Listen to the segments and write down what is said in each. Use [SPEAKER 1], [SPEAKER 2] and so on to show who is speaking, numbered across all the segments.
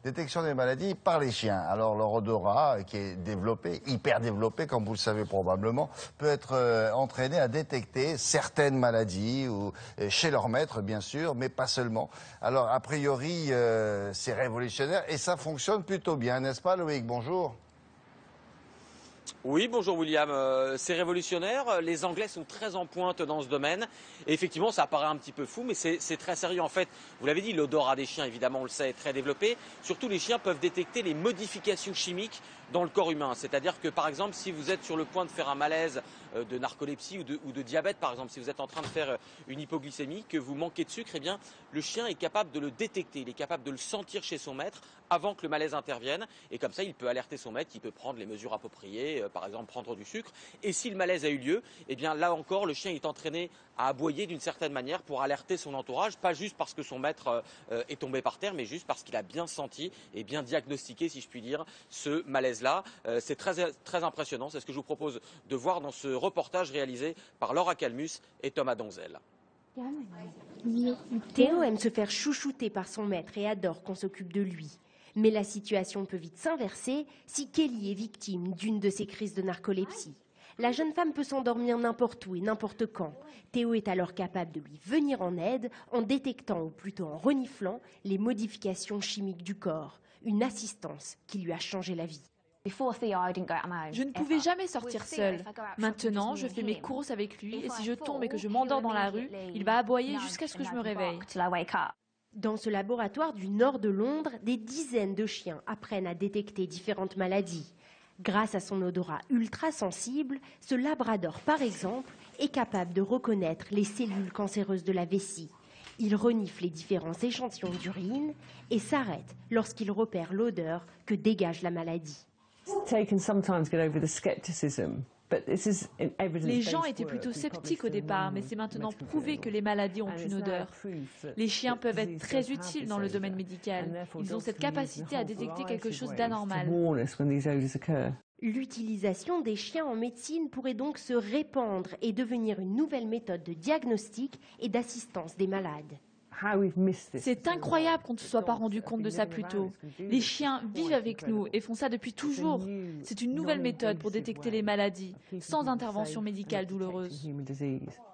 [SPEAKER 1] Détection des maladies par les chiens. Alors leur odorat, qui est développé, hyper développé, comme vous le savez probablement, peut être entraîné à détecter certaines maladies, ou chez leur maître bien sûr, mais pas seulement. Alors a priori, c'est révolutionnaire et ça fonctionne plutôt bien, n'est-ce pas Loïc? Bonjour.
[SPEAKER 2] Oui, bonjour William. C'est révolutionnaire. Les Anglais sont très en pointe dans ce domaine. Et effectivement, ça paraît un petit peu fou, mais c'est très sérieux. En fait, vous l'avez dit, l'odorat des chiens, évidemment, on le sait, est très développé. Surtout, les chiens peuvent détecter les modifications chimiques dans le corps humain. C'est-à-dire que, par exemple, si vous êtes sur le point de faire un malaise de narcolepsie ou de diabète, par exemple, si vous êtes en train de faire une hypoglycémie, que vous manquez de sucre, eh bien, le chien est capable de le détecter. Il est capable de le sentir chez son maître avant que le malaise intervienne. Et comme ça, il peut alerter son maître, il peut prendre les mesures appropriées, par exemple prendre du sucre. Et si le malaise a eu lieu, eh bien là encore, le chien est entraîné à aboyer d'une certaine manière pour alerter son entourage, pas juste parce que son maître est tombé par terre, mais juste parce qu'il a bien senti et bien diagnostiqué, si je puis dire, ce malaise-là. C'est très impressionnant. C'est ce que je vous propose de voir dans ce reportage réalisé par Laura Calmus et Thomas Donzel.
[SPEAKER 3] Théo aime se faire chouchouter par son maître et adore qu'on s'occupe de lui. Mais la situation peut vite s'inverser si Kelly est victime d'une de ces crises de narcolepsie. La jeune femme peut s'endormir n'importe où et n'importe quand. Théo est alors capable de lui venir en aide en détectant, ou plutôt en reniflant, les modifications chimiques du corps. Une assistance qui lui a changé la vie.
[SPEAKER 4] Je ne pouvais jamais sortir seule. Maintenant, je fais mes courses avec lui et si je tombe et que je m'endors dans la rue, il va aboyer jusqu'à ce que je me réveille.
[SPEAKER 3] Dans ce laboratoire du nord de Londres, des dizaines de chiens apprennent à détecter différentes maladies. Grâce à son odorat ultra sensible, ce labrador par exemple est capable de reconnaître les cellules cancéreuses de la vessie. Il renifle les différents échantillons d'urine et s'arrête lorsqu'il repère l'odeur que dégage la maladie.
[SPEAKER 4] Les gens étaient plutôt sceptiques au départ, mais c'est maintenant prouvé que les maladies ont une odeur. Les chiens peuvent être très utiles dans le domaine médical. Ils ont cette capacité à détecter quelque chose d'anormal.
[SPEAKER 3] L'utilisation des chiens en médecine pourrait donc se répandre et devenir une nouvelle méthode de diagnostic et d'assistance des malades.
[SPEAKER 4] C'est incroyable qu'on ne se soit pas rendu compte de ça plus tôt. Les chiens vivent avec nous et font ça depuis toujours. C'est une nouvelle méthode pour détecter les maladies, sans intervention médicale douloureuse.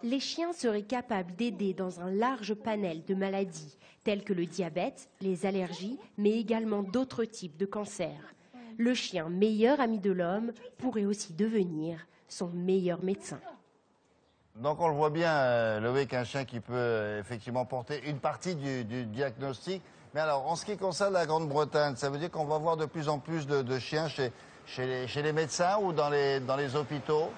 [SPEAKER 3] Les chiens seraient capables d'aider dans un large panel de maladies, telles que le diabète, les allergies, mais également d'autres types de cancers. Le chien, meilleur ami de l'homme, pourrait aussi devenir son meilleur médecin.
[SPEAKER 1] Donc on le voit bien, Loïc, un chien qui peut effectivement porter une partie du diagnostic. Mais alors, en ce qui concerne la Grande-Bretagne, ça veut dire qu'on va voir de plus en plus de chiens chez les médecins ou dans les hôpitaux?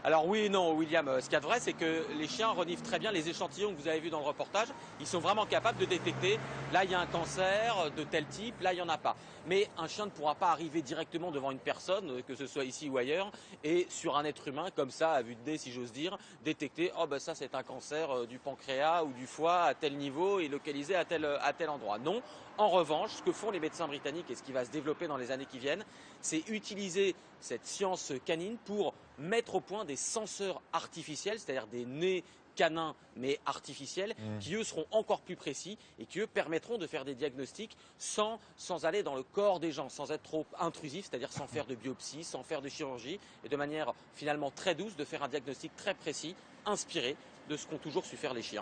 [SPEAKER 2] Alors oui et non, William. Ce qu'il y a de vrai, c'est que les chiens reniflent très bien les échantillons que vous avez vus dans le reportage. Ils sont vraiment capables de détecter, là il y a un cancer de tel type, là il n'y en a pas. Mais un chien ne pourra pas arriver directement devant une personne, que ce soit ici ou ailleurs, et sur un être humain, comme ça, à vue de nez si j'ose dire, détecter, oh ben ça c'est un cancer du pancréas ou du foie à tel niveau et localisé à tel endroit. Non. En revanche, ce que font les médecins britanniques et ce qui va se développer dans les années qui viennent, c'est utiliser cette science canine pour mettre au point des senseurs artificiels, c'est-à-dire des nez canins mais artificiels, qui eux seront encore plus précis et qui eux permettront de faire des diagnostics sans aller dans le corps des gens, sans être trop intrusif, c'est-à-dire sans faire de biopsie, sans faire de chirurgie, et de manière finalement très douce de faire un diagnostic très précis, inspiré de ce qu'ont toujours su faire les chiens.